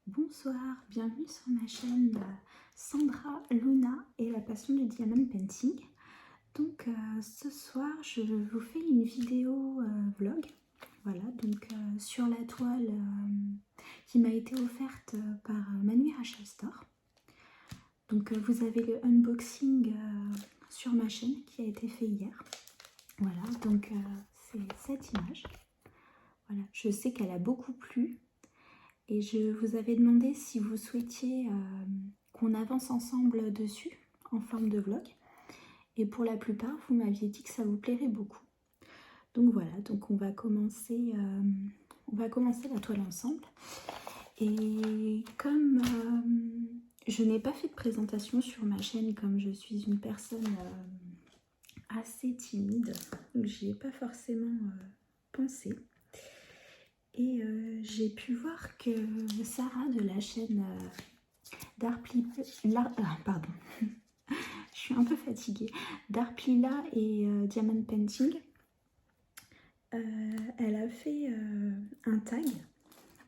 Bonsoir, bienvenue sur ma chaîne Sandra Luna et la passion du diamond painting. Donc ce soir je vous fais une vidéo vlog, voilà, donc sur la toile qui m'a été offerte par Manu Rachel Store. Donc vous avez le unboxing sur ma chaîne qui a été fait hier. Voilà, donc c'est cette image. Voilà, je sais qu'elle a beaucoup plu. Et je vous avais demandé si vous souhaitiez qu'on avance ensemble dessus en forme de vlog. Et pour la plupart, vous m'aviez dit que ça vous plairait beaucoup. Donc voilà, donc on va commencer la toile ensemble. Et comme je n'ai pas fait de présentation sur ma chaîne, comme je suis une personne assez timide, donc j'y ai pas forcément pensé. Et j'ai pu voir que Sarah de la chaîne pardon, je suis un peu fatiguée, Darplila et Diamond Painting, elle a fait un tag,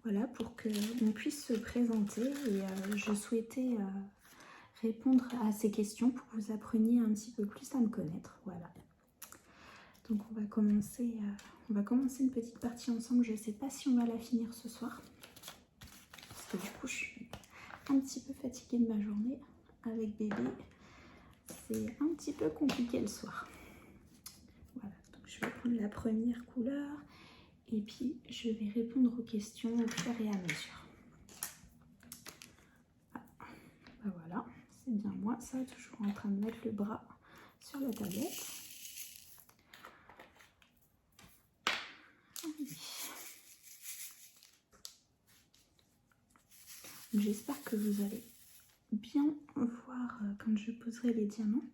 voilà, pour que on puisse se présenter et je souhaitais répondre à ces questions pour que vous appreniez un petit peu plus à me connaître, voilà. Donc on va commencer une petite partie ensemble. Je ne sais pas si on va la finir ce soir. Parce que du coup je suis un petit peu fatiguée de ma journée avec bébé. C'est un petit peu compliqué le soir. Voilà, donc je vais prendre la première couleur. Et puis je vais répondre aux questions au fur et à mesure. Ah, ben voilà, c'est bien moi, ça, toujours en train de mettre le bras sur la tablette. J'espère que vous allez bien voir quand je poserai les diamants.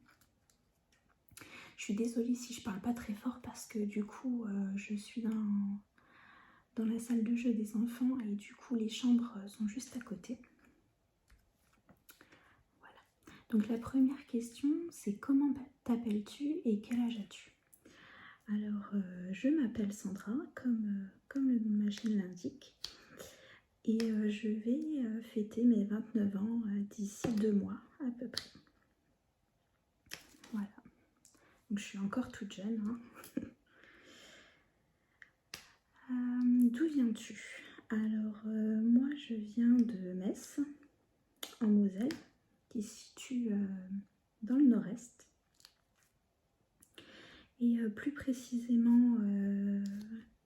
Je suis désolée si je parle pas très fort parce que du coup je suis dans la salle de jeu des enfants et du coup les chambres sont juste à côté. Voilà. Donc la première question c'est comment t'appelles-tu et quel âge as-tu? Alors je m'appelle Sandra comme le nom de ma chaîne l'indique. Et je vais fêter mes 29 ans d'ici 2 mois à peu près. Voilà. Donc je suis encore toute jeune. Hein. D'où viens-tu? Alors moi je viens de Metz, en Moselle, qui se situe dans le nord-est. Et plus précisément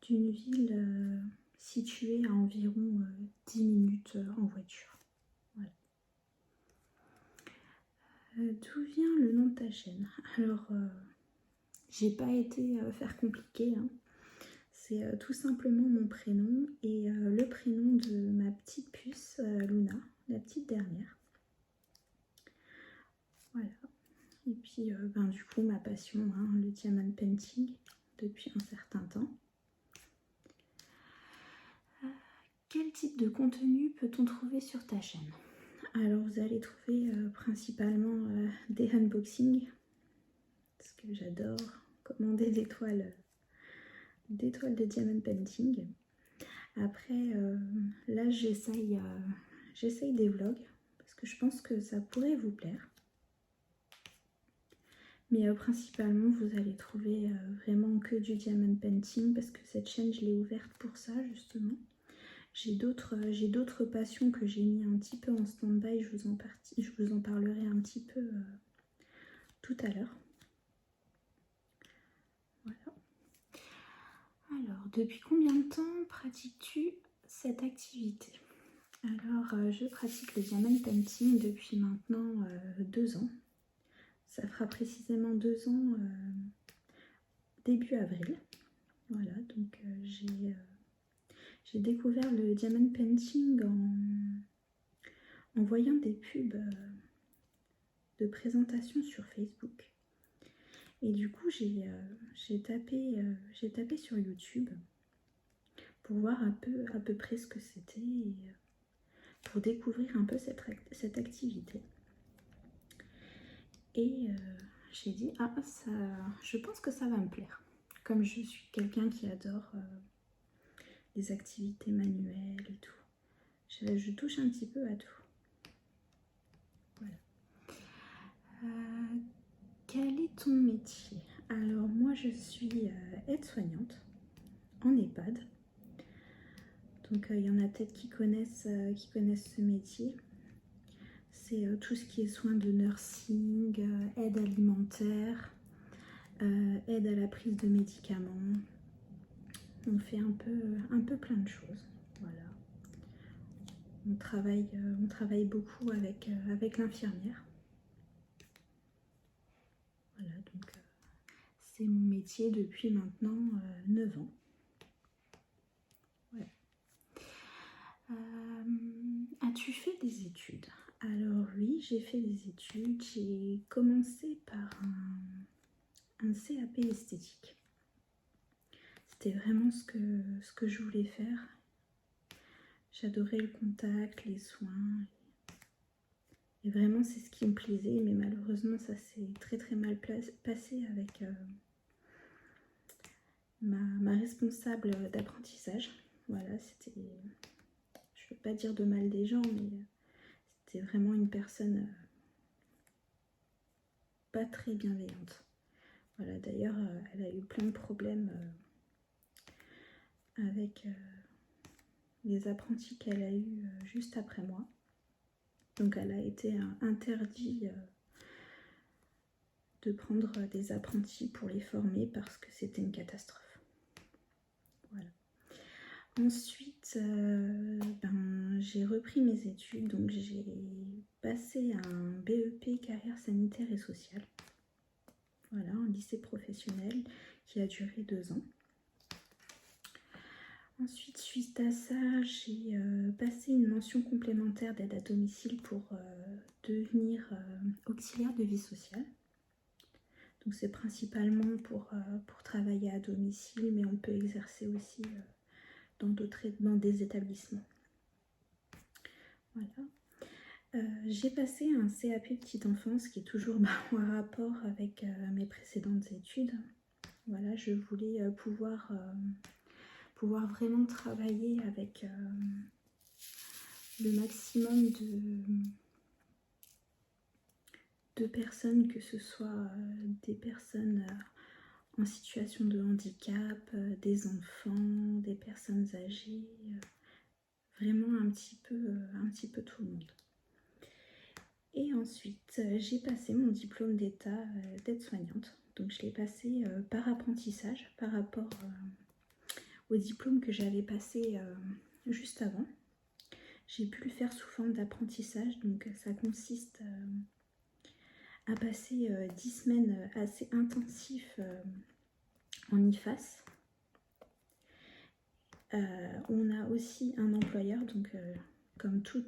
d'une ville située à environ 10 minutes en voiture. Voilà. D'où vient le nom de ta chaîne? Alors, j'ai pas été faire compliqué, hein. C'est tout simplement mon prénom et le prénom de ma petite puce, Luna, la petite dernière. Voilà. Et puis, du coup, ma passion, hein, le diamond painting, depuis un certain temps. Quel type de contenu peut-on trouver sur ta chaîne? Alors vous allez trouver principalement des unboxings, parce que j'adore commander des toiles de diamond painting. Après là j'essaye des vlogs, parce que je pense que ça pourrait vous plaire. Mais principalement vous allez trouver vraiment que du diamond painting, parce que cette chaîne je l'ai ouverte pour ça justement. J'ai d'autres passions que j'ai mis un petit peu en stand-by, je vous en parlerai un petit peu tout à l'heure. Voilà. Alors, depuis combien de temps pratiques-tu cette activité? Alors, je pratique le diamond painting depuis maintenant 2 ans. Ça fera précisément 2 ans début avril. Voilà, donc j'ai découvert le diamond painting en voyant des pubs de présentation sur Facebook. Et du coup, j'ai tapé sur YouTube pour voir à peu près ce que c'était et pour découvrir un peu cette activité. Et j'ai dit, ah, ça, je pense que ça va me plaire. Comme je suis quelqu'un qui adore les activités manuelles et tout. Je touche un petit peu à tout. Voilà. Quel est ton métier? Alors moi je suis aide-soignante en EHPAD. Donc il y en a peut-être qui connaissent ce métier. C'est tout ce qui est soins de nursing, aide alimentaire, aide à la prise de médicaments. On fait un peu plein de choses. Voilà. On travaille beaucoup avec l'infirmière. Voilà, donc c'est mon métier depuis maintenant 9 ans. Voilà. As-tu fait des études? Alors oui, j'ai fait des études. J'ai commencé par un CAP esthétique. C'était vraiment ce que je voulais faire. J'adorais le contact, les soins. Et vraiment, c'est ce qui me plaisait. Mais malheureusement, ça s'est très mal passé avec ma responsable d'apprentissage. Voilà, c'était... Je ne veux pas dire de mal des gens, mais c'était vraiment une personne pas très bienveillante. Voilà, d'ailleurs, elle a eu plein de problèmes avec les apprentis qu'elle a eu juste après moi. Donc elle a été interdite de prendre des apprentis pour les former parce que c'était une catastrophe. Voilà. Ensuite, j'ai repris mes études, donc j'ai passé un BEP carrière sanitaire et sociale. Voilà, un lycée professionnel qui a duré 2 ans. Ensuite, suite à ça, j'ai passé une mention complémentaire d'aide à domicile pour devenir auxiliaire de vie sociale. Donc c'est principalement pour travailler à domicile, mais on peut exercer aussi dans des établissements. Voilà. J'ai passé un CAP petite enfance qui est toujours en rapport avec mes précédentes études. Voilà, je voulais pouvoir vraiment travailler avec le maximum de personnes, que ce soit des personnes en situation de handicap, des enfants, des personnes âgées, vraiment un petit peu tout le monde. Et ensuite, j'ai passé mon diplôme d'état d'aide-soignante. Donc je l'ai passé par apprentissage par rapport au diplôme que j'avais passé juste avant. J'ai pu le faire sous forme d'apprentissage, donc ça consiste à passer 10 semaines assez intensifs en IFAS. On a aussi un employeur, donc comme tout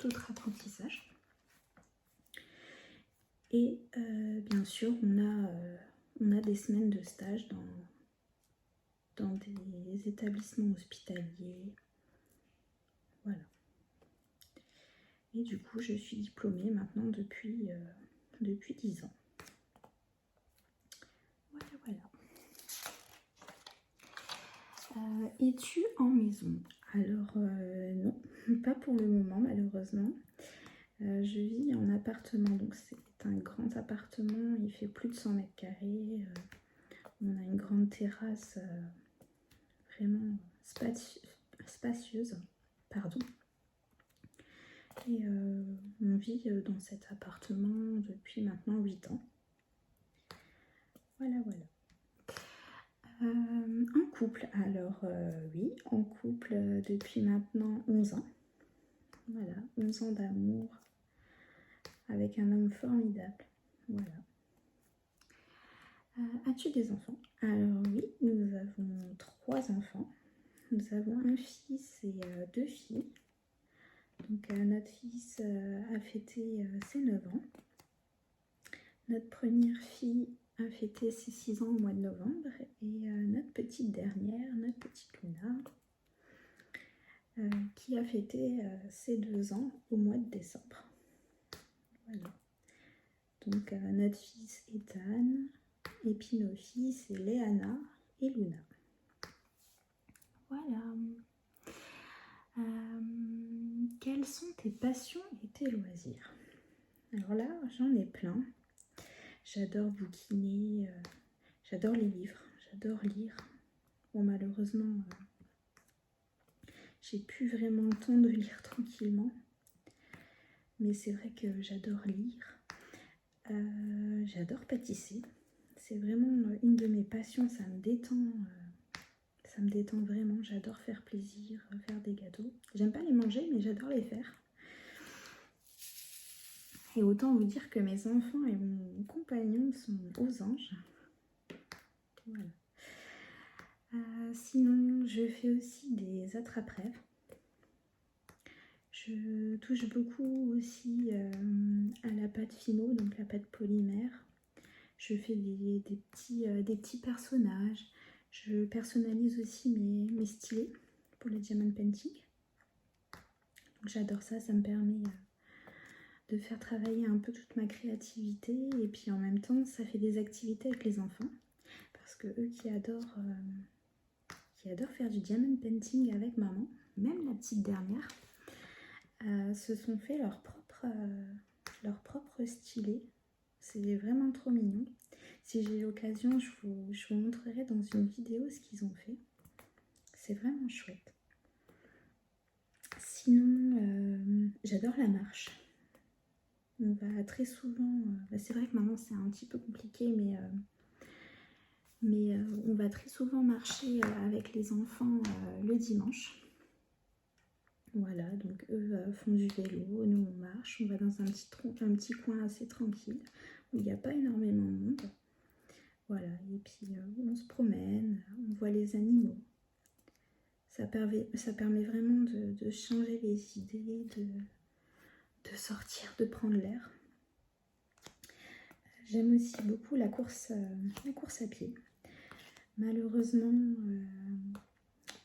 autre apprentissage. Et bien sûr, on a des semaines de stage dans des établissements hospitaliers. Voilà. Et du coup, je suis diplômée maintenant depuis 10 ans. Voilà. Es-tu en maison? Alors non, pas pour le moment malheureusement. Je vis en appartement, donc c'est un grand appartement, il fait plus de 100 mètres carrés. On a une grande terrasse vraiment spacieuse. Pardon. Et on vit dans cet appartement depuis maintenant 8 ans. Voilà. En couple, alors oui, en couple depuis maintenant 11 ans. Voilà, 11 ans d'amour avec un homme formidable. Voilà. As-tu des enfants? Alors oui, nous avons 3 enfants. Nous avons un fils et 2 filles. Donc notre fils a fêté ses 9 ans. Notre première fille a fêté ses 6 ans au mois de novembre. Et notre petite dernière, notre petite Luna, qui a fêté ses 2 ans au mois de décembre. Voilà. Donc notre fils Ethan, et puis nos filles c'est Léana et Luna. Voilà. Quelles sont tes passions et tes loisirs? Alors là, j'en ai plein. J'adore bouquiner, j'adore les livres, j'adore lire. Bon, malheureusement, j'ai plus vraiment le temps de lire tranquillement. Mais c'est vrai que j'adore lire. J'adore pâtisser. C'est vraiment une de mes passions, ça me détend. Ça me détend vraiment, j'adore faire plaisir, faire des gâteaux. J'aime pas les manger, mais j'adore les faire. Et autant vous dire que mes enfants et mon compagnon sont aux anges. Voilà. Sinon, je fais aussi des attrape-rêves. Je touche beaucoup aussi à la pâte fino, donc la pâte polymère. Je fais des petits personnages. Je personnalise aussi mes stylés pour le diamond painting. J'adore ça, ça me permet de faire travailler un peu toute ma créativité. Et puis en même temps, ça fait des activités avec les enfants. Parce que eux qui adorent faire du diamond painting avec maman, même la petite dernière, se sont fait leur propre stylet. C'est vraiment trop mignon. Si j'ai l'occasion, je vous montrerai dans une vidéo ce qu'ils ont fait. C'est vraiment chouette. Sinon, j'adore la marche. On va très souvent... c'est vrai que maintenant c'est un petit peu compliqué, mais on va très souvent marcher avec les enfants le dimanche. Voilà, donc eux font du vélo, nous on marche, on va dans un petit coin assez tranquille où il n'y a pas énormément de monde. Voilà, et puis on se promène, on voit les animaux. Ça permet vraiment de changer les idées, de sortir, de prendre l'air. J'aime aussi beaucoup la course à pied. Malheureusement,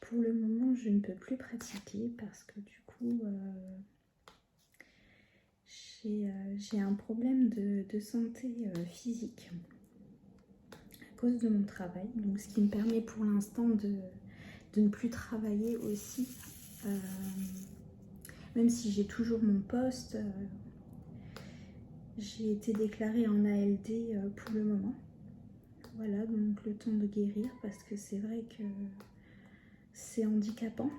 pour le moment, je ne peux plus pratiquer parce que du coup, j'ai un problème de santé physique à cause de mon travail. Donc, ce qui me permet pour l'instant de ne plus travailler aussi. Même si j'ai toujours mon poste, j'ai été déclarée en ALD pour le moment. Voilà, donc le temps de guérir parce que c'est vrai que c'est handicapant.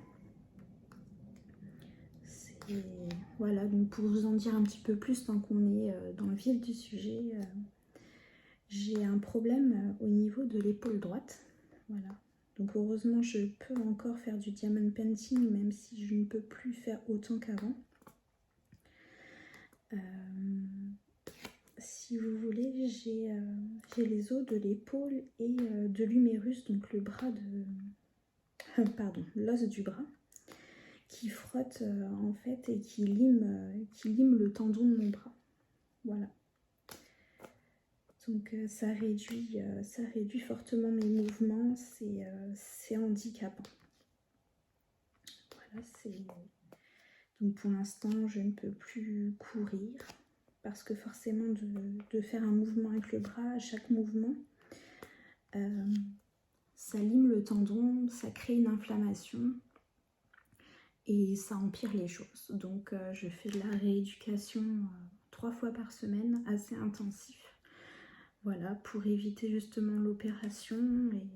Voilà, donc pour vous en dire un petit peu plus, tant qu'on est dans le vif du sujet, j'ai un problème au niveau de l'épaule droite. Voilà. Donc heureusement, je peux encore faire du diamond painting, même si je ne peux plus faire autant qu'avant. Si vous voulez, j'ai les os de l'épaule et de l'humérus, donc le bras de... pardon, l'os du bras, qui frotte en fait et qui lime le tendon de mon bras. Voilà. Donc ça réduit fortement mes mouvements, c'est handicapant. Voilà, donc pour l'instant, je ne peux plus courir parce que forcément de faire un mouvement avec le bras, à chaque mouvement, ça lime le tendon, ça crée une inflammation et ça empire les choses. Donc je fais de la rééducation 3 fois par semaine, assez intensif. Voilà, pour éviter justement l'opération et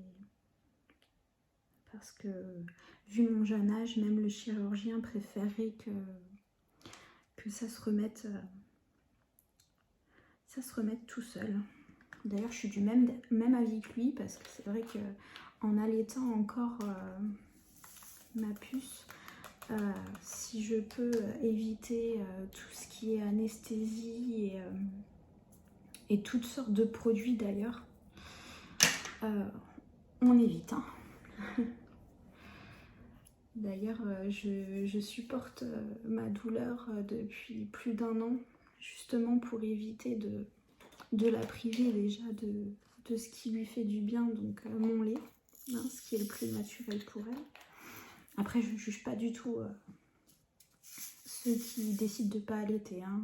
parce que vu mon jeune âge, même le chirurgien préférait que ça se remette tout seul. D'ailleurs, je suis du même avis que lui parce que c'est vrai que en allaitant encore ma puce, si je peux éviter tout ce qui est anesthésie et toutes sortes de produits d'ailleurs, on évite. Hein. D'ailleurs, je supporte ma douleur depuis plus d'1 an, justement pour éviter de la priver déjà de ce qui lui fait du bien, donc mon lait, hein, ce qui est le plus naturel pour elle. Après, je ne juge pas du tout ceux qui décident de ne pas allaiter, hein.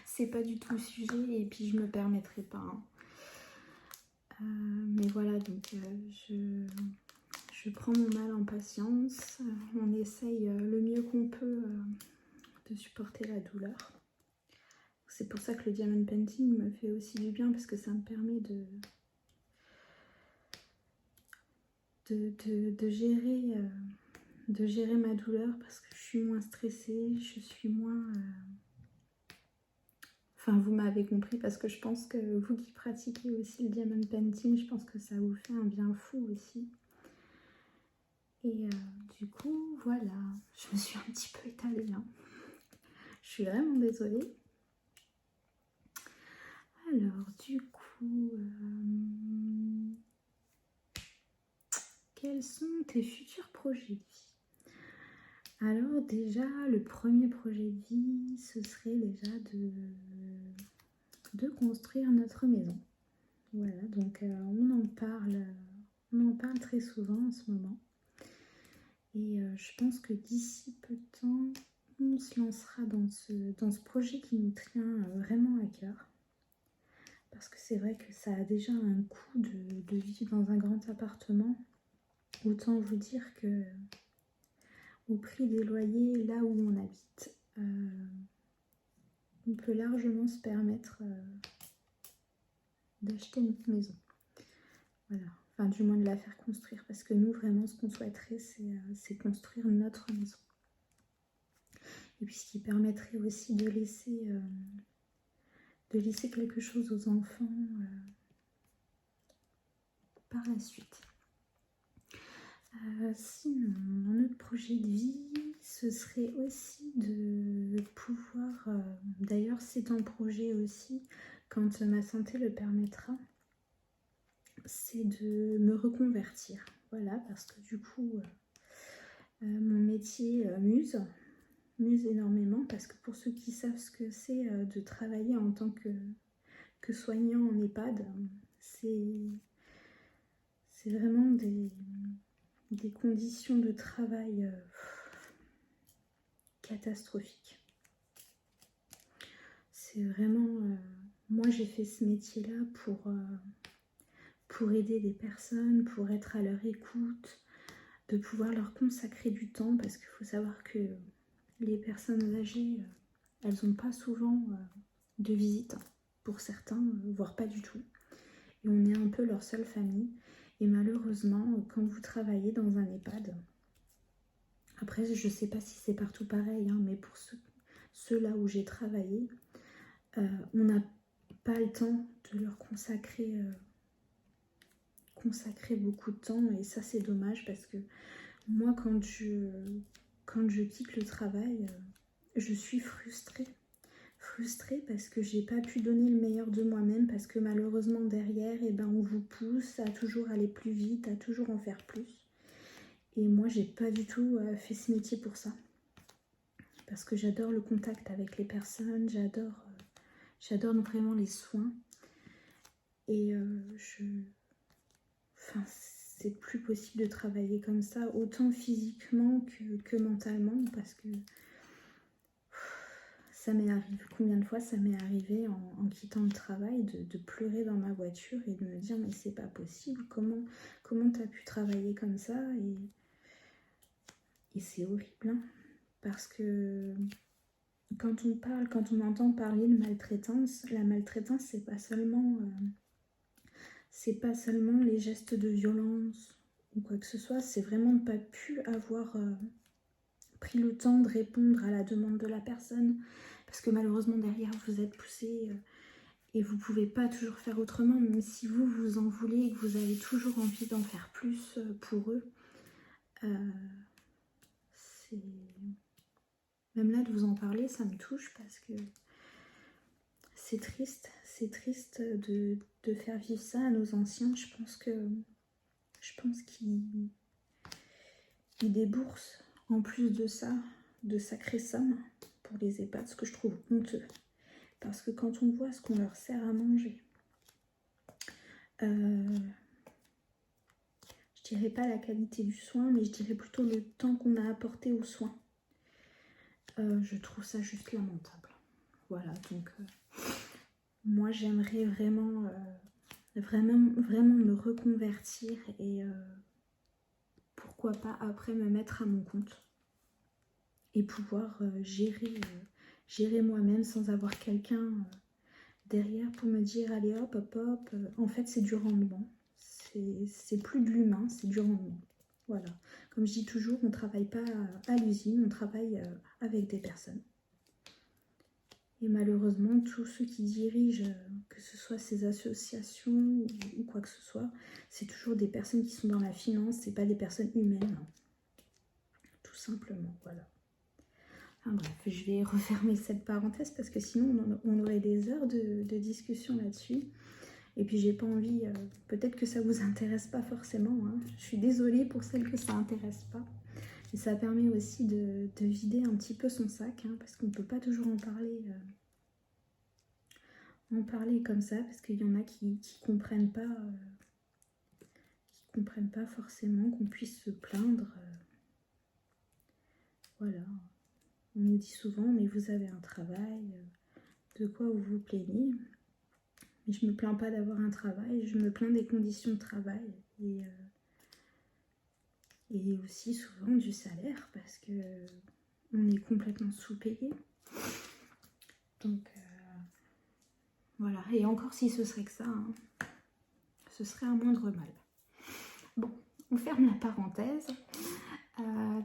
C'est pas du tout le sujet et puis je me permettrai pas. Hein. Mais voilà, donc je je prends mon mal en patience. On essaye le mieux qu'on peut de supporter la douleur. C'est pour ça que le diamond painting me fait aussi du bien, parce que ça me permet de gérer ma douleur, parce que je suis moins stressée, je suis moins... Enfin, vous m'avez compris, parce que je pense que vous qui pratiquez aussi le diamond painting, je pense que ça vous fait un bien fou aussi. Et du coup, voilà, je me suis un petit peu étalée, hein. Je suis vraiment désolée. Alors, du coup, quels sont tes futurs projets de vie? Alors déjà, le premier projet de vie, ce serait déjà de construire notre maison. Voilà, donc on en parle très souvent en ce moment. Et je pense que d'ici peu de temps, on se lancera dans ce projet qui nous tient vraiment à cœur. Parce que c'est vrai que ça a déjà un coût de vivre dans un grand appartement. Autant vous dire que au prix des loyers, là où on habite, on peut largement se permettre d'acheter notre maison. Voilà, enfin du moins de la faire construire, parce que nous vraiment ce qu'on souhaiterait c'est construire notre maison. Et puis ce qui permettrait aussi de laisser quelque chose aux enfants par la suite. Sinon, notre projet de vie, ce serait aussi de pouvoir, d'ailleurs c'est un projet aussi, quand ma santé le permettra, c'est de me reconvertir. Voilà, parce que du coup, mon métier m'use énormément, parce que pour ceux qui savent ce que c'est de travailler en tant que soignant en EHPAD, c'est vraiment des conditions de travail catastrophiques. C'est vraiment... moi j'ai fait ce métier-là pour aider des personnes, pour être à leur écoute, de pouvoir leur consacrer du temps, parce qu'il faut savoir que les personnes âgées, elles n'ont pas souvent de visite, pour certains, voire pas du tout. Et on est un peu leur seule famille. Et malheureusement, quand vous travaillez dans un EHPAD, après je sais pas si c'est partout pareil, hein, mais pour ceux là où j'ai travaillé, on n'a pas le temps de leur consacrer beaucoup de temps, et ça c'est dommage, parce que moi quand je quitte le travail, je suis frustrée parce que j'ai pas pu donner le meilleur de moi-même, parce que malheureusement derrière, eh ben, on vous pousse à toujours aller plus vite, à toujours en faire plus. Et moi j'ai pas du tout fait ce métier pour ça, parce que j'adore le contact avec les personnes, j'adore vraiment les soins, et c'est plus possible de travailler comme ça, autant physiquement que mentalement, parce que ça m'est arrivé, combien de fois ça m'est arrivé en quittant le travail de pleurer dans ma voiture et de me dire mais c'est pas possible, comment t'as pu travailler comme ça, et c'est horrible, hein, parce que quand on entend parler de maltraitance, la maltraitance c'est pas seulement les gestes de violence ou quoi que ce soit, c'est vraiment de pas pu avoir pris le temps de répondre à la demande de la personne, parce que malheureusement derrière vous êtes poussé et vous pouvez pas toujours faire autrement, même si vous en voulez et que vous avez toujours envie d'en faire plus pour eux. Même là de vous en parler, ça me touche, parce que c'est triste de faire vivre ça à nos anciens. Je pense qu'ils déboursent en plus de ça de sacrées sommes pour les EHPAD, ce que je trouve honteux. Parce que quand on voit ce qu'on leur sert à manger, je dirais pas la qualité du soin, mais je dirais plutôt le temps qu'on a apporté aux soins, je trouve ça juste lamentable. Voilà, donc moi j'aimerais vraiment me reconvertir et pourquoi pas après me mettre à mon compte et pouvoir gérer moi-même sans avoir quelqu'un derrière pour me dire allez hop hop hop. En fait c'est du rendement, c'est plus de l'humain, c'est du rendement. Voilà, comme je dis toujours, on ne travaille pas à l'usine, on travaille avec des personnes. Et malheureusement, tous ceux qui dirigent, que ce soit ces associations ou quoi que ce soit, c'est toujours des personnes qui sont dans la finance, c'est pas des personnes humaines. Tout simplement, voilà. Enfin, bref, je vais refermer cette parenthèse parce que sinon on aurait des heures de discussion là-dessus. Et puis j'ai pas envie, peut-être que ça vous intéresse pas forcément, hein. Je suis désolée pour celles que ça intéresse pas. Et ça permet aussi de vider un petit peu son sac, hein, parce qu'on peut pas toujours en parler comme ça, parce qu'il y en a qui comprennent pas forcément qu'on puisse se plaindre. Voilà. On nous dit souvent, mais vous avez un travail, de quoi vous vous plaignez? Mais je me plains pas d'avoir un travail, je me plains des conditions de travail et aussi souvent du salaire parce que on est complètement sous-payé. Donc voilà, et encore si ce serait que ça, hein, ce serait un moindre mal. Bon, on ferme la parenthèse.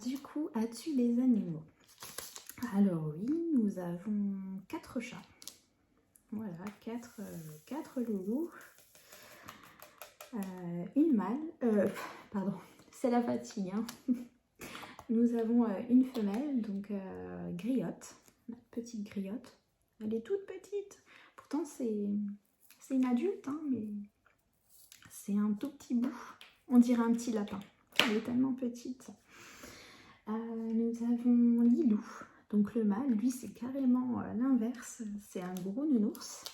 Du coup, as-tu des animaux? Alors oui, nous avons 4 chats. Voilà, 4 loulous. Une mâle, pardon, c'est la fatigue, hein. Nous avons une femelle, donc Griotte, notre petite Griotte. Elle est toute petite, pourtant c'est une adulte, hein, mais c'est un tout petit bout. On dirait un petit lapin, elle est tellement petite. Nous avons Lilou, donc le mâle, lui c'est carrément l'inverse, c'est un gros nounours.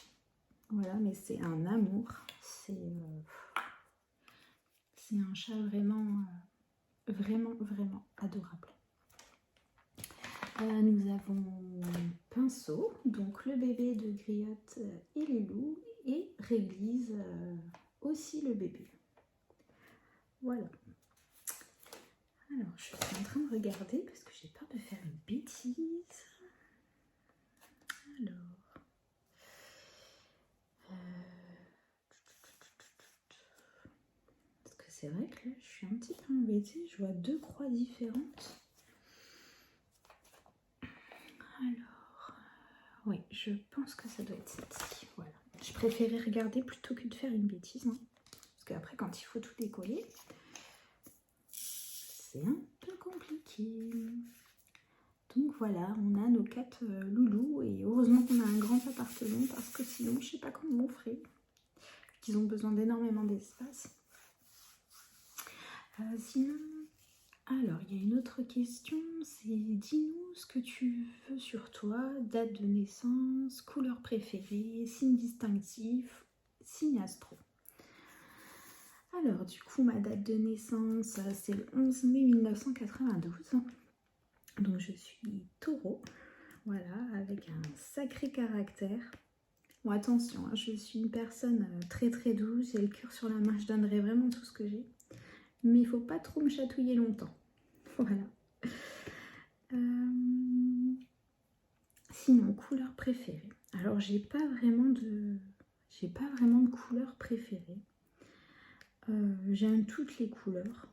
Voilà, mais c'est un amour, c'est un chat vraiment adorable. Nous avons Pinceau, donc le bébé de Griotte et Lilou, et Réglise, aussi le bébé. Voilà. Alors, je suis en train de regarder parce que j'ai peur de faire une bêtise. Alors... parce que c'est vrai que là, je suis un petit peu embêtée. Je vois 2 croix différentes. Alors... oui, je pense que ça doit être celle-ci. Voilà. Je préférais regarder plutôt que de faire une bêtise. Hein. Parce qu'après, quand il faut tout décoller, c'est un peu compliqué. Donc voilà, on a nos 4 loulous et heureusement qu'on a un grand appartement parce que sinon je sais pas comment on ferait. Qu'ils ont besoin d'énormément d'espace. Sinon, alors il y a une autre question, c'est dis-nous ce que tu veux sur toi, date de naissance, couleur préférée, signe distinctif, signe astro. Alors du coup ma date de naissance c'est le 11 mai 1992. Donc je suis taureau, voilà, avec un sacré caractère. Bon attention, hein, je suis une personne très très douce, j'ai le cœur sur la main, je donnerai vraiment tout ce que j'ai. Mais il faut pas trop me chatouiller longtemps. Voilà. Sinon, couleur préférée. Alors j'ai pas vraiment de couleur préférée. J'aime toutes les couleurs.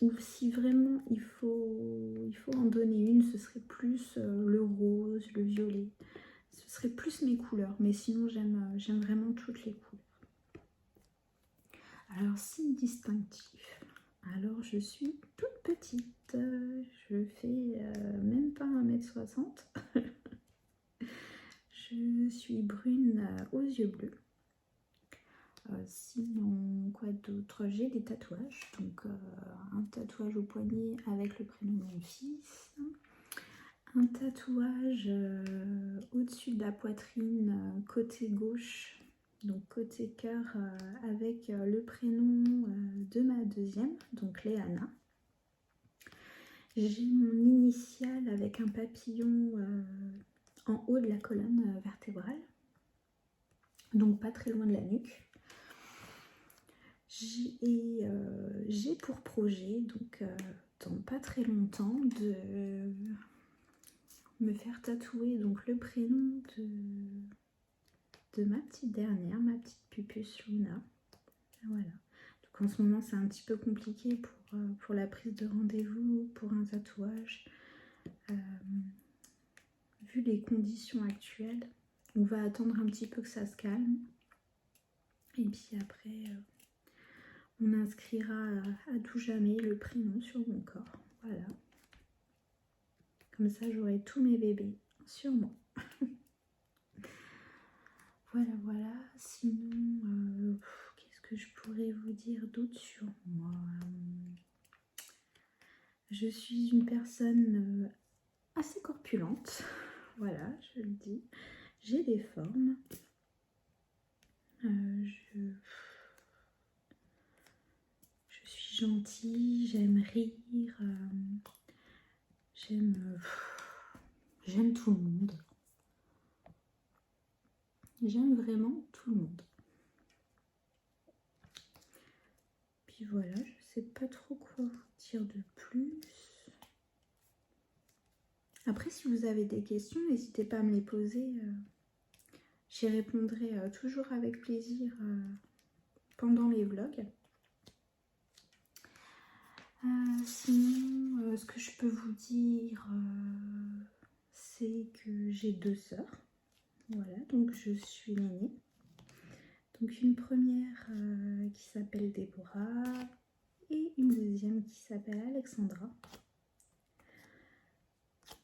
Ou si vraiment il faut en donner une, ce serait plus le rose, le violet. Ce serait plus mes couleurs, mais sinon j'aime vraiment toutes les couleurs. Alors, signe distinctif. Alors, je suis toute petite. Je fais même pas 1m60. Je suis brune aux yeux bleus. Sinon, quoi d'autre? J'ai des tatouages. Donc, un tatouage au poignet avec le prénom de mon fils. Un tatouage au-dessus de la poitrine, côté gauche. Donc, côté cœur avec le prénom de ma deuxième, donc Léana. J'ai mon initiale avec un papillon en haut de la colonne vertébrale. Donc, pas très loin de la nuque. J'ai pour projet, donc dans pas très longtemps, de me faire tatouer donc le prénom de ma petite dernière, ma petite pupuce Luna. Voilà. Donc en ce moment c'est un petit peu compliqué pour la prise de rendez-vous, pour un tatouage. Vu les conditions actuelles, on va attendre un petit peu que ça se calme. Et puis après, on inscrira à tout jamais le prénom sur mon corps. Voilà. Comme ça, j'aurai tous mes bébés sur moi. Voilà, voilà. Sinon, qu'est-ce que je pourrais vous dire d'autre sur moi? Je suis une personne assez corpulente. Voilà, je le dis. J'ai des formes. Je suis gentille, j'aime rire. J'aime tout le monde. J'aime vraiment tout le monde. Puis voilà, je sais pas trop quoi vous dire de plus. Après, si vous avez des questions, n'hésitez pas à me les poser. J'y répondrai toujours avec plaisir pendant les vlogs. Sinon, ce que je peux vous dire, c'est que j'ai 2 sœurs. Voilà, donc je suis l'aînée. Donc une première qui s'appelle Déborah et une deuxième qui s'appelle Alexandra.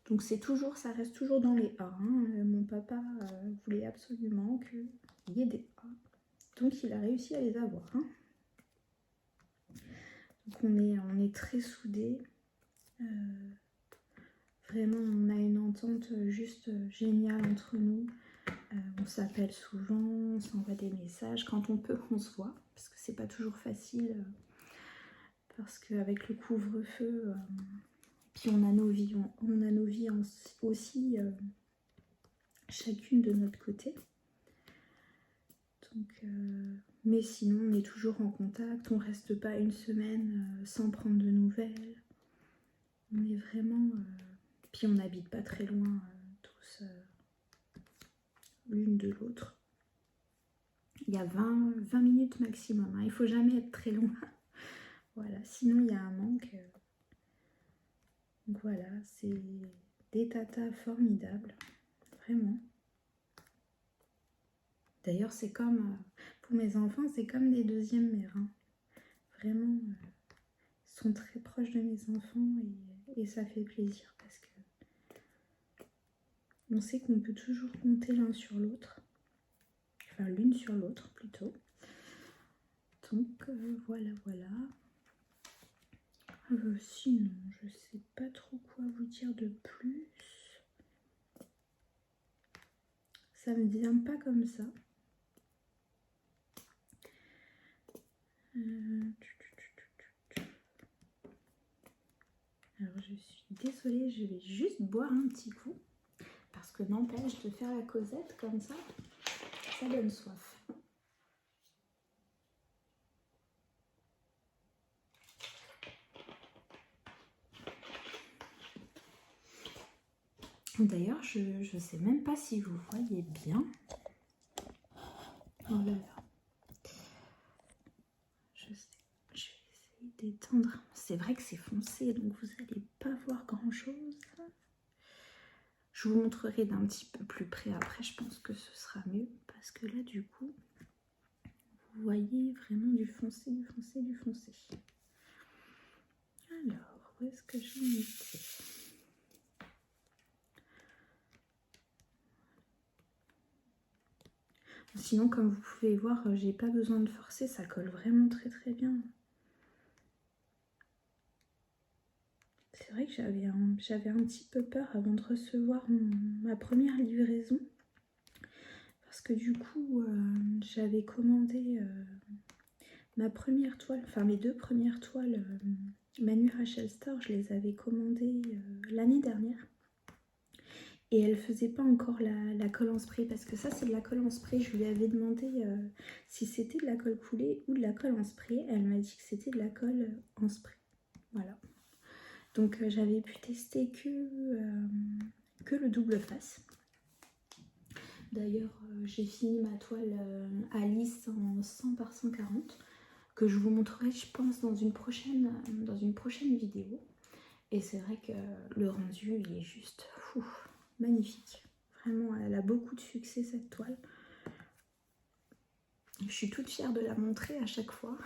Donc ça reste toujours dans les A. Hein. Mon papa voulait absolument qu'il y ait des A. Donc il a réussi à les avoir. Hein. Donc on est très soudés. Vraiment, on a une entente juste géniale entre nous. On s'appelle souvent, on s'envoie des messages. Quand on peut, on se voit. Parce que c'est pas toujours facile. Parce qu'avec le couvre-feu, puis on a nos vies, aussi chacune de notre côté. Donc, mais sinon, on est toujours en contact. On reste pas une semaine sans prendre de nouvelles. On est vraiment... Puis on n'habite pas très loin tous l'une de l'autre. Il y a 20 minutes maximum. Hein. Il ne faut jamais être très loin. Voilà, sinon il y a un manque. Donc voilà, c'est des tatas formidables. Vraiment. D'ailleurs, c'est comme, pour mes enfants, c'est comme des deuxièmes mères. Hein. Vraiment, ils sont très proches de mes enfants et ça fait plaisir parce que on sait qu'on peut toujours compter l'un sur l'autre. Enfin, l'une sur l'autre plutôt. Donc, voilà, voilà. Sinon, je sais pas trop quoi vous dire de plus. Ça me vient pas comme ça. Alors, je suis désolée, je vais juste boire un petit coup. Parce que n'empêche de faire la causette comme ça, ça donne soif. D'ailleurs, je ne sais même pas si vous voyez bien. Oh là là. Je vais essayer d'étendre. C'est vrai que c'est foncé, donc vous n'allez pas voir grand-chose. Je vous montrerai d'un petit peu plus près après, je pense que ce sera mieux. Parce que là, du coup, vous voyez vraiment du foncé, du foncé, du foncé. Alors, où est-ce que j'en étais ? Sinon, comme vous pouvez voir, j'ai pas besoin de forcer, ça colle vraiment très très bien. C'est vrai que j'avais un petit peu peur avant de recevoir ma première livraison. Parce que du coup, j'avais commandé ma première toile, enfin mes 2 premières toiles Manu Rachel Store, je les avais commandées l'année dernière. et elle faisait pas encore la colle en spray, parce que ça c'est de la colle en spray. Je lui avais demandé si c'était de la colle coulée ou de la colle en spray. Elle m'a dit que c'était de la colle en spray. Voilà. Donc j'avais pu tester que le double face. D'ailleurs j'ai fini ma toile à lisse en 100 par 140 que je vous montrerai, je pense, dans une prochaine vidéo. Et c'est vrai que le rendu il est juste magnifique. Vraiment, elle a beaucoup de succès cette toile. Je suis toute fière de la montrer à chaque fois.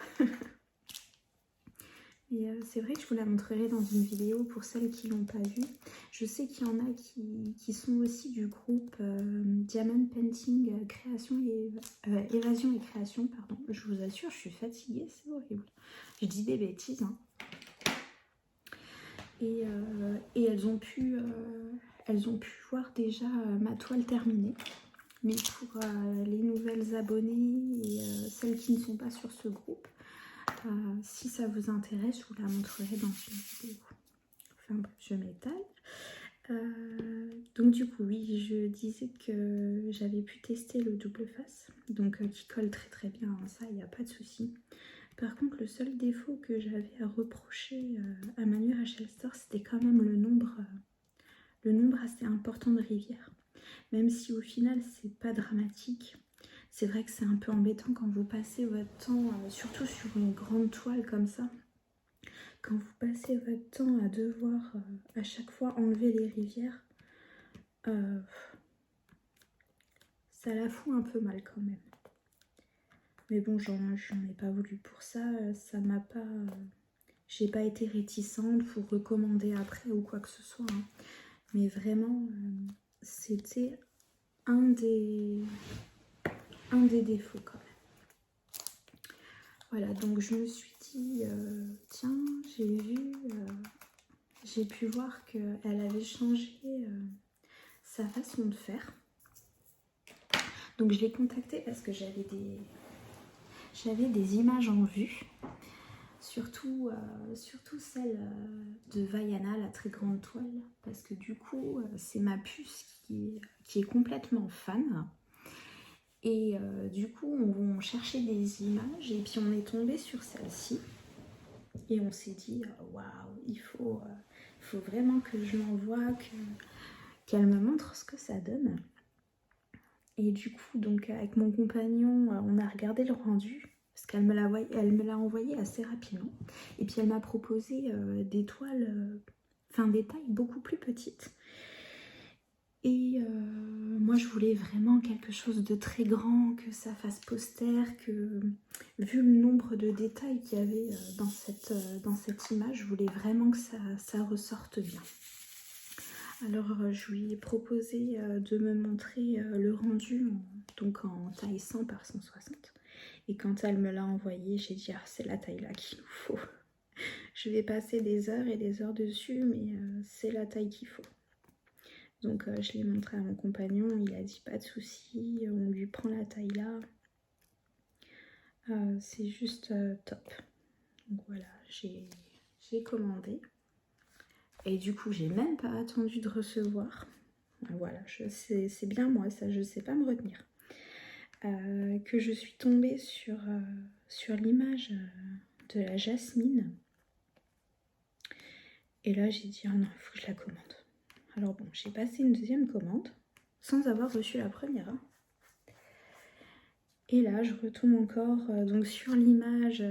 Et c'est vrai que je vous la montrerai dans une vidéo pour celles qui l'ont pas vue. Je sais qu'il y en a qui sont aussi du groupe Diamond Painting Création et Évasion et Création, pardon. Je vous assure, je suis fatiguée, c'est horrible. Je dis des bêtises, hein. Et elles ont pu voir déjà ma toile terminée. Mais pour les nouvelles abonnées et celles qui ne sont pas sur ce groupe, si ça vous intéresse, je vous la montrerai dans une vidéo. Enfin bref, je m'étale. Donc du coup, oui, je disais que j'avais pu tester le double face, donc qui colle très très bien, hein, ça, il n'y a pas de souci. Par contre, le seul défaut que j'avais à reprocher à Manu Rachel Store, c'était quand même le nombre assez important de rivières. Même si au final, c'est pas dramatique. C'est vrai que c'est un peu embêtant quand vous passez votre temps, surtout sur une grande toile comme ça, quand vous passez votre temps à devoir à chaque fois enlever les rivières, ça la fout un peu mal quand même. Mais bon, j'en ai pas voulu pour ça, ça m'a pas... j'ai pas été réticente pour recommander après ou quoi que ce soit, hein. Mais vraiment, c'était un des défauts quand même. Voilà, donc je me suis dit, tiens, j'ai pu voir qu'elle avait changé sa façon de faire. Donc je l'ai contactée parce que j'avais des images en vue, surtout celle de Vaiana, la très grande toile, parce que du coup c'est ma puce qui est complètement fan. Et du coup on cherchait des images et puis on est tombé sur celle-ci et on s'est dit waouh, il faut vraiment que je l'envoie, qu'elle me montre ce que ça donne. Et du coup, donc avec mon compagnon, on a regardé le rendu, parce qu'elle me l'a envoyé assez rapidement. Et puis elle m'a proposé des toiles, des tailles beaucoup plus petites. Et moi je voulais vraiment quelque chose de très grand, que ça fasse poster, que vu le nombre de détails qu'il y avait dans cette image, je voulais vraiment que ça ressorte bien. Alors je lui ai proposé de me montrer le rendu donc en taille 100 par 160. Et quand elle me l'a envoyé, j'ai dit c'est la taille là qu'il nous faut. Je vais passer des heures et des heures dessus, mais c'est la taille qu'il faut. Donc je l'ai montré à mon compagnon, il a dit pas de souci, on lui prend la taille là. C'est juste top. Donc voilà, j'ai commandé. Et du coup, j'ai même pas attendu de recevoir. Voilà, c'est bien moi, ça, je sais pas me retenir. Que je suis tombée sur l'image de la jasmine. Et là, j'ai dit, oh non, il faut que je la commande. Alors bon, j'ai passé une deuxième commande sans avoir reçu la première. Et là, je retombe encore donc sur l'image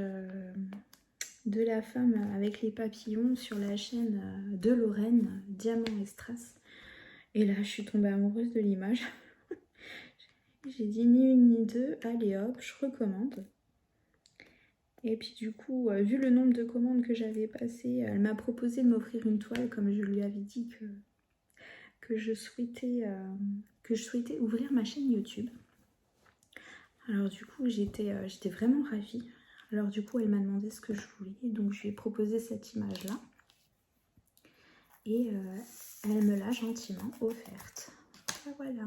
de la femme avec les papillons sur la chaîne de Lorraine, Diamant et Strass. Et là, je suis tombée amoureuse de l'image. J'ai dit ni une ni deux, allez hop, je recommande. Et puis du coup, vu le nombre de commandes que j'avais passées, elle m'a proposé de m'offrir une toile, comme je lui avais dit que je souhaitais ouvrir ma chaîne YouTube. Alors du coup, j'étais vraiment ravie. Alors du coup, elle m'a demandé ce que je voulais, donc je lui ai proposé cette image-là. Et elle me l'a gentiment offerte. Voilà.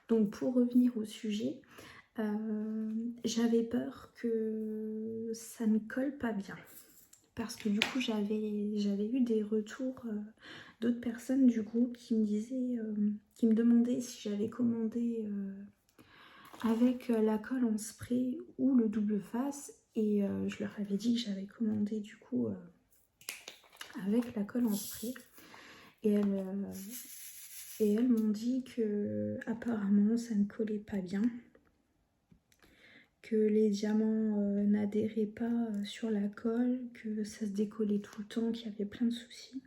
Donc pour revenir au sujet, j'avais peur que ça ne colle pas bien. Parce que du coup, j'avais eu des retours d'autres personnes du groupe qui me disaient, qui me demandaient si j'avais commandé avec la colle en spray ou le double face, et je leur avais dit que j'avais commandé du coup avec la colle en spray, et elles m'ont dit que apparemment ça ne collait pas bien, que les diamants n'adhéraient pas sur la colle, que ça se décollait tout le temps, qu'il y avait plein de soucis.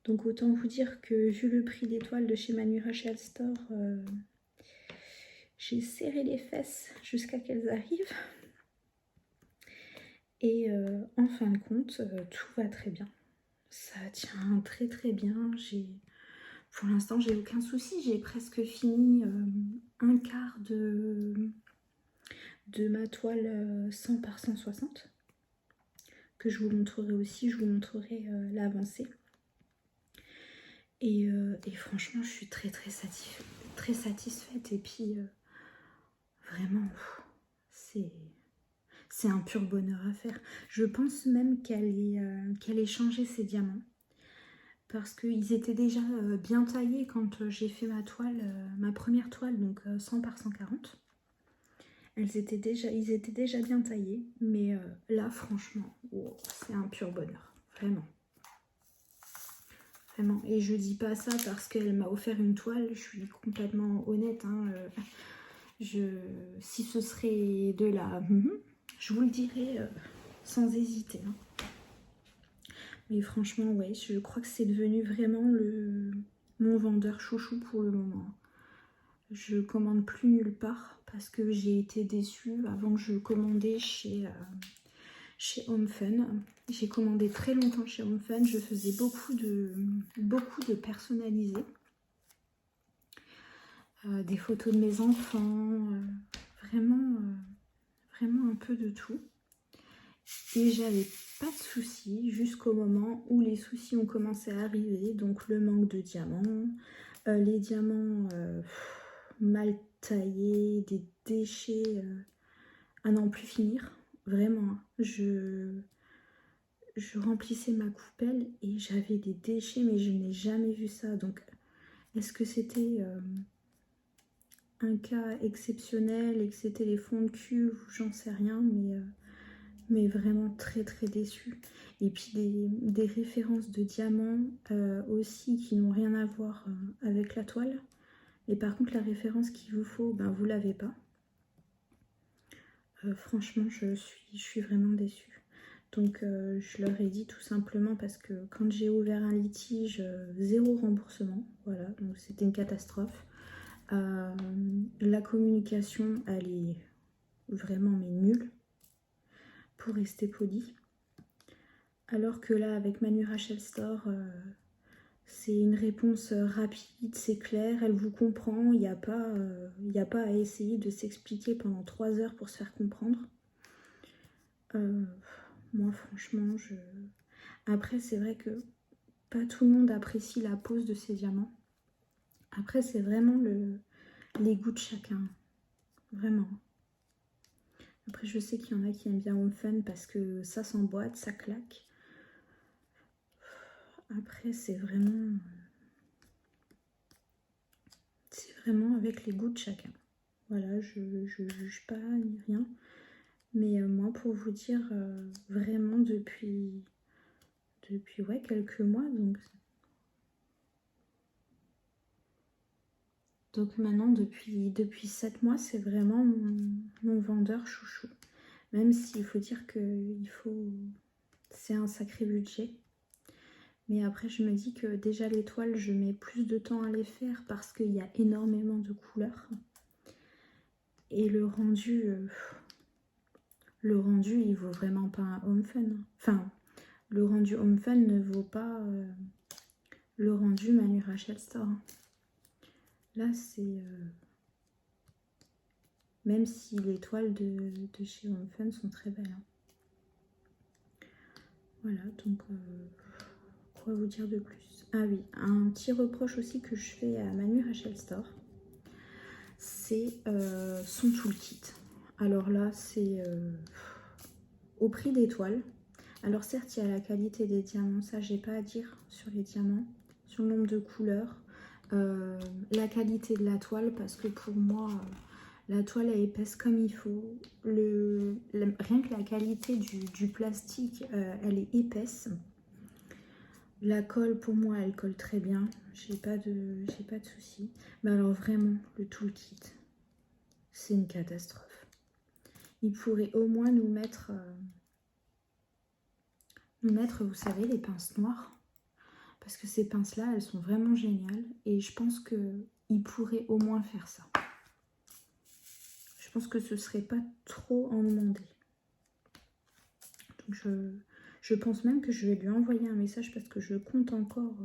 Donc autant vous dire que vu le prix des toiles de chez Manu Rachel Store, j'ai serré les fesses jusqu'à qu'elles arrivent. Et en fin de compte, tout va très bien. Ça tient très très bien. Pour l'instant, j'ai aucun souci. J'ai presque fini un quart de ma toile 100 par 160. Que je vous montrerai aussi. Je vous montrerai l'avancée. Et franchement, je suis très satisfaite. Et puis, vraiment, c'est un pur bonheur à faire. Je pense même qu'elle ait changé ses diamants. Parce qu'ils étaient déjà bien taillés quand j'ai fait ma toile, ma première toile, donc 100 par 140. Ils étaient déjà bien taillés. Mais là, franchement, wow, c'est un pur bonheur. Vraiment. Vraiment. Et je dis pas ça parce qu'elle m'a offert une toile. Je suis complètement honnête. Hein, si ce serait de la... je vous le dirais sans hésiter. Hein. Mais franchement, ouais, je crois que c'est devenu vraiment mon vendeur chouchou pour le moment. Je commande plus nulle part parce que j'ai été déçue. Avant, je commandais chez Home Fun. J'ai commandé très longtemps chez Home Fun. Je faisais beaucoup de personnalisés. Des photos de mes enfants. Vraiment un peu de tout. Et j'avais pas de soucis jusqu'au moment où les soucis ont commencé à arriver. Donc le manque de diamants, les diamants mal taillés, des déchets à n'en plus finir. Vraiment, je remplissais ma coupelle et j'avais des déchets, mais je n'ai jamais vu ça. Donc est-ce que c'était un cas exceptionnel et que c'était les fonds de cuve, j'en sais rien, mais vraiment très déçue. Et puis des références de diamants aussi qui n'ont rien à voir avec la toile. Et par contre la référence qu'il vous faut, ben, vous l'avez pas. Franchement je suis vraiment déçue. Donc je leur ai dit tout simplement parce que quand j'ai ouvert un litige, 0 remboursement. Voilà, donc c'était une catastrophe. La communication elle est vraiment mais nulle. Pour rester poli. Alors que là, avec Manu Rachel Store, c'est une réponse rapide, c'est clair, elle vous comprend, il n'y a pas à essayer de s'expliquer pendant 3 heures pour se faire comprendre. Moi, franchement, Après, c'est vrai que pas tout le monde apprécie la pose de ces diamants. Après, c'est vraiment les goûts de chacun. Vraiment. Après, je sais qu'il y en a qui aiment bien Home Fun parce que ça s'emboîte, ça claque. Après, c'est vraiment avec les goûts de chacun. Voilà, je juge pas ni rien. Mais moi, pour vous dire, vraiment depuis ouais, quelques mois, donc maintenant, depuis 7 mois, c'est vraiment mon vendeur chouchou. Même s'il faut dire que c'est un sacré budget. Mais après, je me dis que déjà les toiles, je mets plus de temps à les faire parce qu'il y a énormément de couleurs. Et le rendu, il vaut vraiment pas un Home Fun. Enfin, le rendu Home Fun ne vaut pas le rendu Manu Rachel Store. Là, c'est... même si les toiles de chez Home Fun sont très belles. Hein. Voilà, donc... quoi vous dire de plus? Ah oui, un petit reproche aussi que je fais à Manu Rachel Store, c'est son toolkit. Alors là, c'est au prix des toiles. Alors certes, il y a la qualité des diamants, ça j'ai pas à dire sur les diamants, sur le nombre de couleurs, la qualité de la toile, parce que pour moi, la toile est épaisse comme il faut. Rien que la qualité du plastique, elle est épaisse. La colle, pour moi, elle colle très bien. J'ai pas de soucis. Mais alors vraiment, le toolkit, c'est une catastrophe. Il pourrait au moins nous mettre, vous savez, les pinces noires. Parce que ces pinces-là, elles sont vraiment géniales. Et je pense qu'il pourrait au moins faire ça. Je pense que ce serait pas trop en demander. Donc je pense même que je vais lui envoyer un message parce que je compte encore...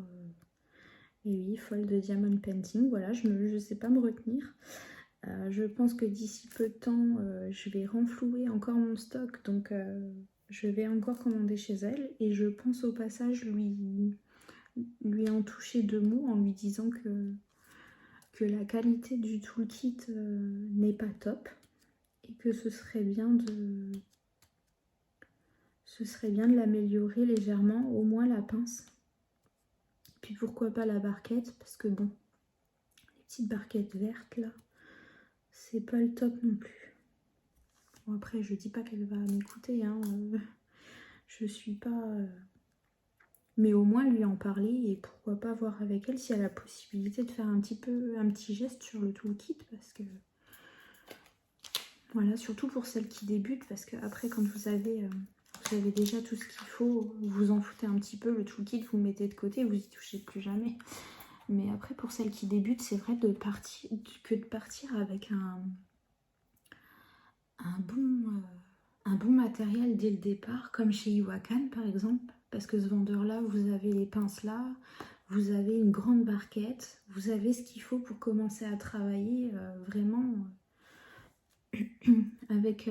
Et oui, foil de diamond painting, voilà, je ne sais pas me retenir. Je pense que d'ici peu de temps, je vais renflouer encore mon stock, donc je vais encore commander chez elle. Et je pense au passage lui en toucher 2 mots en lui disant que la qualité du toolkit n'est pas top. Et que ce serait bien de l'améliorer légèrement, au moins la pince. Puis pourquoi pas la barquette, parce que bon, les petites barquettes vertes là, c'est pas le top non plus. Bon après, je dis pas qu'elle va m'écouter, hein, je suis pas... Mais au moins lui en parler et pourquoi pas voir avec elle si elle a la possibilité de faire un petit geste sur le toolkit, parce que... Voilà, surtout pour celles qui débutent, parce que après quand vous avez déjà tout ce qu'il faut, vous vous en foutez un petit peu, le toolkit vous le mettez de côté, vous y touchez plus jamais. Mais après pour celles qui débutent, c'est vrai de partir avec un bon matériel dès le départ, comme chez Iwakan par exemple, parce que ce vendeur-là, vous avez les pinces là, vous avez une grande barquette, vous avez ce qu'il faut pour commencer à travailler vraiment... avec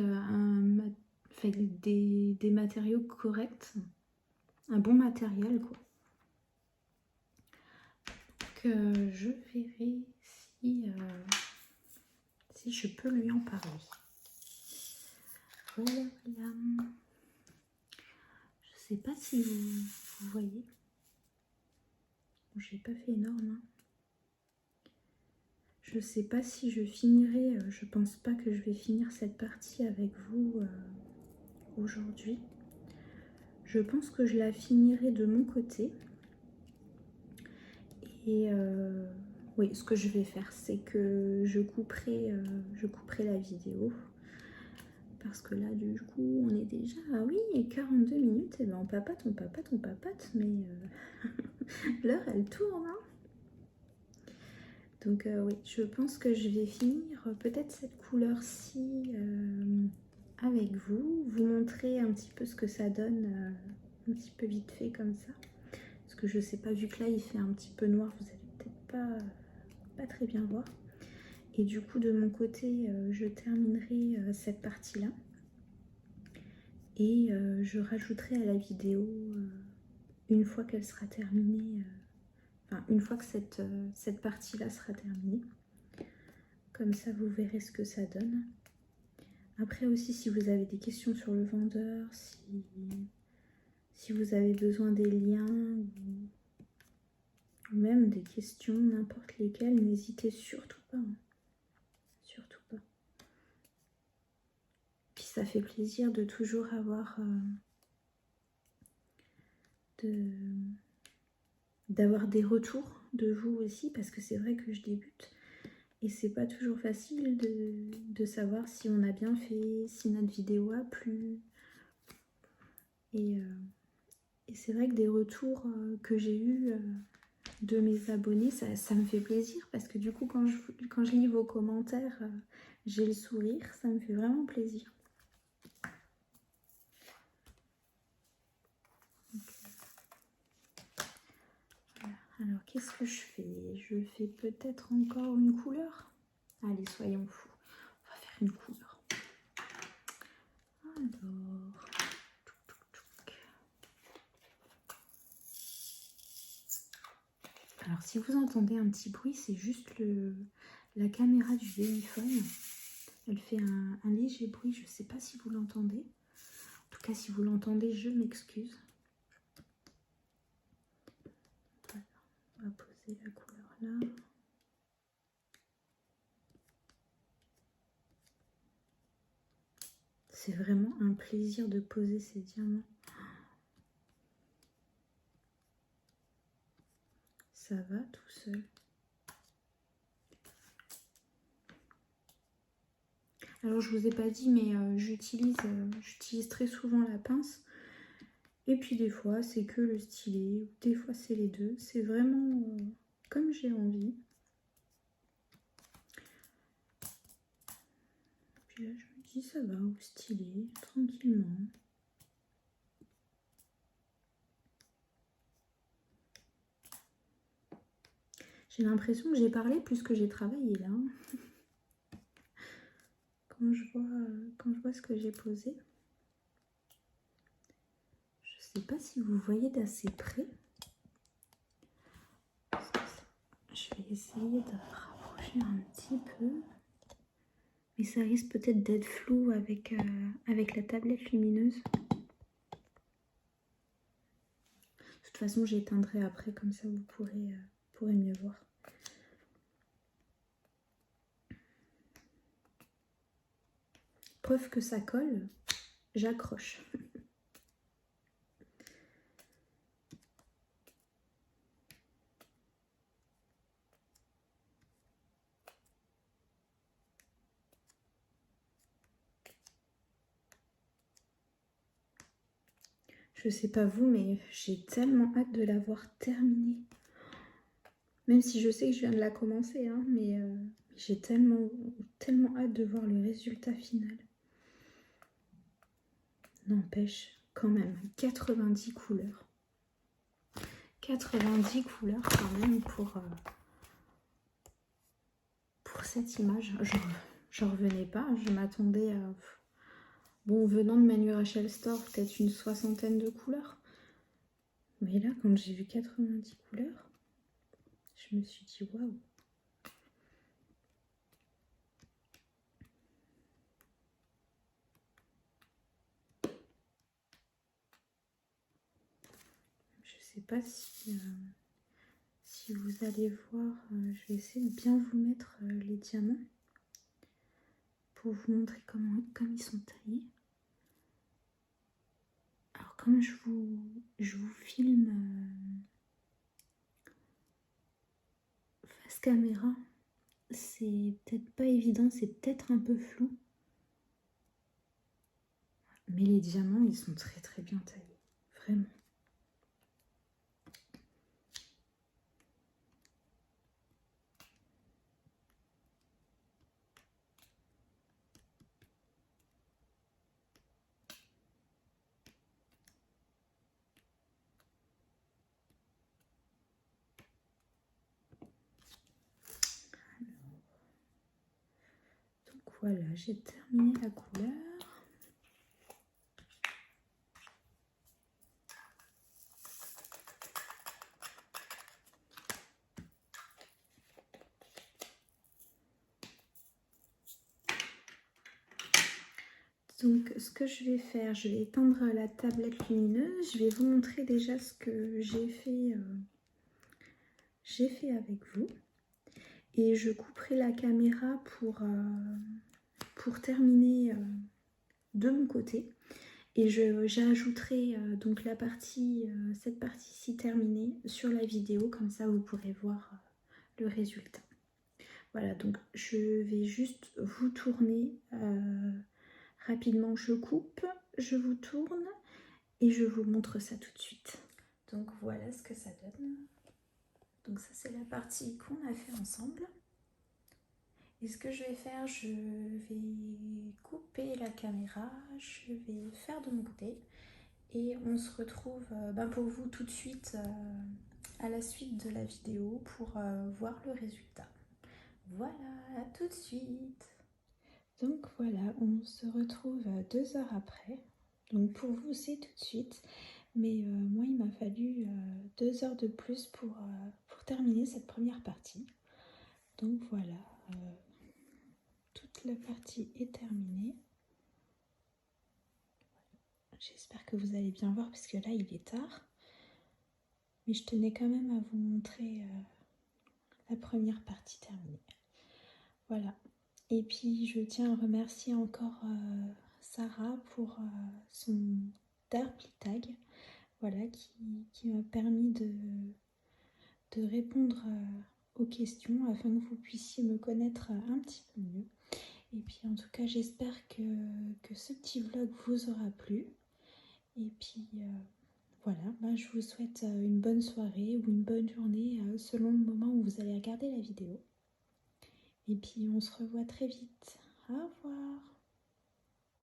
des matériaux corrects, un bon matériel quoi. Donc je verrai si je peux lui en parler. Voilà, voilà. Je sais pas si vous voyez. J'ai pas fait énorme. Hein. Je sais pas si je finirai, je pense pas que je vais finir cette partie avec vous aujourd'hui. Je pense que je la finirai de mon côté. Et oui, ce que je vais faire, c'est que je couperai la vidéo. Parce que là, du coup, on est déjà... Ah oui, 42 minutes. Et ben on papote, mais l'heure, elle tourne. Hein. Donc oui, je pense que je vais finir peut-être cette couleur-ci avec vous montrer un petit peu ce que ça donne, un petit peu vite fait comme ça. Parce que je sais pas, vu que là il fait un petit peu noir, vous allez peut-être pas très bien voir. Et du coup de mon côté, je terminerai cette partie-là. Et je rajouterai à la vidéo une fois qu'elle sera terminée. Enfin, une fois que cette partie-là sera terminée. Comme ça, vous verrez ce que ça donne. Après aussi, si vous avez des questions sur le vendeur, si vous avez besoin des liens, ou même des questions, n'importe lesquelles, n'hésitez surtout pas. Hein. Surtout pas. Puis ça fait plaisir de toujours avoir... d'avoir des retours de vous aussi, parce que c'est vrai que je débute et c'est pas toujours facile de savoir si on a bien fait, si notre vidéo a plu. Et c'est vrai que des retours que j'ai eu de mes abonnés, ça me fait plaisir, parce que du coup quand je lis vos commentaires, j'ai le sourire, ça me fait vraiment plaisir. Alors, qu'est-ce que je fais? Je fais peut-être encore une couleur. Allez, soyons fous. On va faire une couleur. Alors... Alors, si vous entendez un petit bruit, c'est juste la caméra du Vivifone. Elle fait un léger bruit, je ne sais pas si vous l'entendez. En tout cas, si vous l'entendez, je m'excuse. Voilà, on va poser la couleur là. C'est vraiment un plaisir de poser ces diamants. Ça va tout seul. Alors je vous ai pas dit, mais j'utilise très souvent la pince. Et puis des fois c'est que le stylet, des fois c'est les deux. C'est vraiment comme j'ai envie. Puis là je me dis ça va au stylet, tranquillement. J'ai l'impression que j'ai parlé plus que j'ai travaillé là. Quand je vois ce que j'ai posé. Je sais pas si vous voyez d'assez près. Je vais essayer de rapprocher un petit peu. Mais ça risque peut-être d'être flou avec la tablette lumineuse. De toute façon, j'éteindrai après, comme ça vous pourrez mieux voir. Preuve que ça colle, j'accroche. Je sais pas vous, mais j'ai tellement hâte de l'avoir terminée. Même si je sais que je viens de la commencer, hein, mais j'ai tellement hâte de voir le résultat final. N'empêche, quand même, 90 couleurs. 90 couleurs quand même pour cette image. J'en revenais pas, je m'attendais à... Bon, venant de Manu Rachel Store, peut-être une 60aine de couleurs. Mais là, quand j'ai vu 90 couleurs, je me suis dit waouh. Je sais pas si vous allez voir, je vais essayer de bien vous mettre les diamants pour vous montrer comme ils sont taillés. Alors comme je vous filme face caméra, c'est peut-être pas évident, c'est peut-être un peu flou. Mais les diamants, ils sont très très bien taillés, vraiment. Donc voilà, j'ai terminé la couleur. Donc ce que je vais faire, je vais éteindre la tablette lumineuse. Je vais vous montrer déjà ce que j'ai fait avec vous. Et je couperai la caméra pour terminer de mon côté. Et j'ajouterai donc cette partie-ci terminée sur la vidéo. Comme ça, vous pourrez voir le résultat. Voilà, donc je vais juste vous tourner rapidement. Je coupe, je vous tourne et je vous montre ça tout de suite. Donc voilà ce que ça donne. Donc ça c'est la partie qu'on a fait ensemble. Et ce que je vais faire, je vais couper la caméra, je vais faire de mon côté. Et on se retrouve pour vous tout de suite à la suite de la vidéo pour voir le résultat. Voilà, à tout de suite. Donc voilà, on se retrouve 2 heures après. Donc pour vous c'est tout de suite, mais moi il m'a fallu 2 heures de plus pour terminer cette première partie. Donc voilà, toute la partie est terminée. j'espère que vous allez bien voir parce que là il est tard. Mais je tenais quand même à vous montrer la première partie terminée. Voilà. Et puis je tiens à remercier encore Sarah pour son Darply Tag, voilà, qui m'a permis de répondre aux questions afin que vous puissiez me connaître un petit peu mieux. Et puis en tout cas j'espère que ce petit vlog vous aura plu. Et puis voilà, je vous souhaite une bonne soirée ou une bonne journée selon le moment où vous allez regarder la vidéo. Et puis on se revoit très vite. Au revoir.